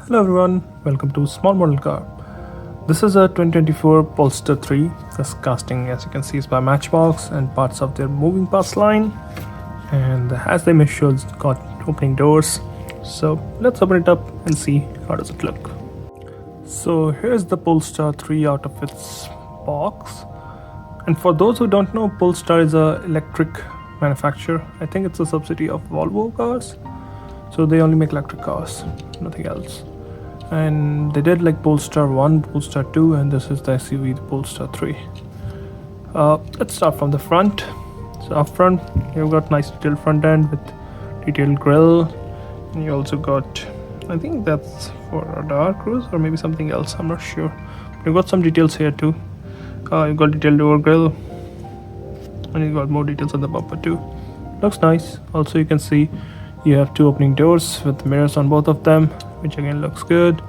Hello everyone, welcome to Small Model Car. This is a 2024 Polestar 3. This casting, as you can see, is by Matchbox and parts of their moving parts line. And as the image shows, it's got opening doors. So let's open it up and see how does it look. So here's the Polestar 3 out of its box. And for those who don't know, Polestar is an electric manufacturer. I think it's a subsidiary of Volvo cars. So they only make electric cars, nothing else. And they did like Polestar 1, Polestar 2, and this is the SUV, the Polestar 3. Let's start from the front. So up front, you've got nice detailed front end with detailed grille. And you also got, I think that's for radar cruise or maybe something else, I'm not sure. You've got some details here too. You've got detailed door grille. And you've got more details on the bumper too. Looks nice. Also you can see you have two opening doors with mirrors on both of them, which again looks good.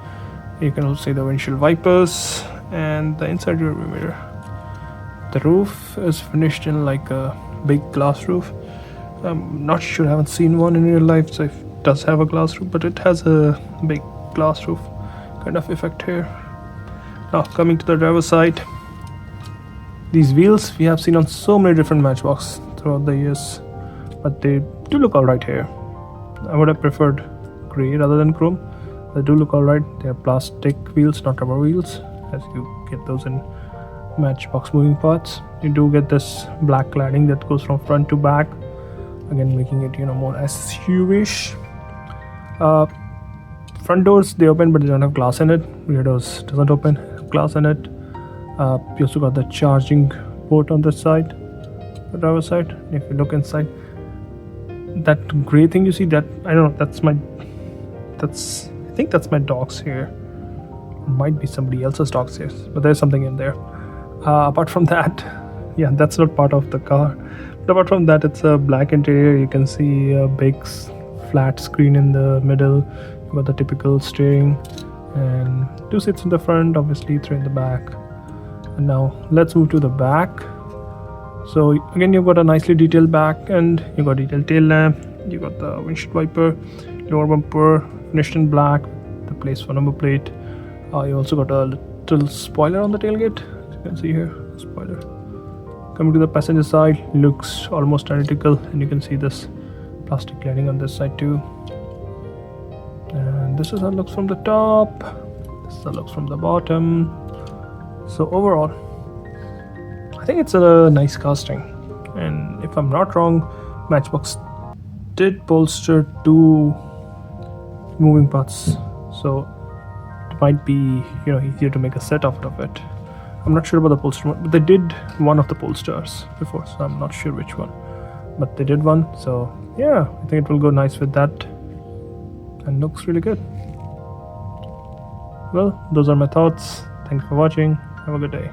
You can also see the windshield wipers and the inside rear mirror. The roof is finished in like a big glass roof. I'm not sure, I haven't seen one in real life, so it does have a glass roof, but it has a big glass roof kind of effect here. Now coming to the driver's side, these wheels we have seen on so many different Matchbox throughout the years, but they do look alright here. I would have preferred grey rather than chrome. They do look alright. They are plastic wheels, not rubber wheels, as you get those in Matchbox moving parts. You do get this black cladding that goes from front to back, again making it more SUV-ish. Front doors, they open but they don't have glass in it. Rear doors doesn't open, have glass in it. You also got the charging port on this side, the driver's side. If you look inside, that gray thing you see, that I don't know, I think that's my dog's hair. It might be somebody else's dog's hair, but there's something in there. Apart from that, yeah, that's not part of the car. But apart from that, it's a black interior. You can see a big flat screen in the middle. You got the typical steering and two seats in the front, obviously three in the back. And now let's move to the back. So again, you've got a nicely detailed back end, you've got detailed tail lamp, you got the windshield wiper, lower bumper finished in black, the place for number plate. You also got a little spoiler on the tailgate, as you can see here, spoiler. Coming to the passenger side, looks almost identical, and you can see this plastic cladding on this side too. And this is how it looks from the top, this is how it looks from the bottom. So overall, I think it's a nice casting, and if I'm not wrong, Matchbox did bolster two moving parts, so it might be easier to make a set out of it. I'm not sure about the Polestar one, but they did one of the Polestars before, so I'm not sure which one, but they did one. So yeah, I think it will go nice with that and looks really good. Well, those are my thoughts. Thanks for watching. Have a good day.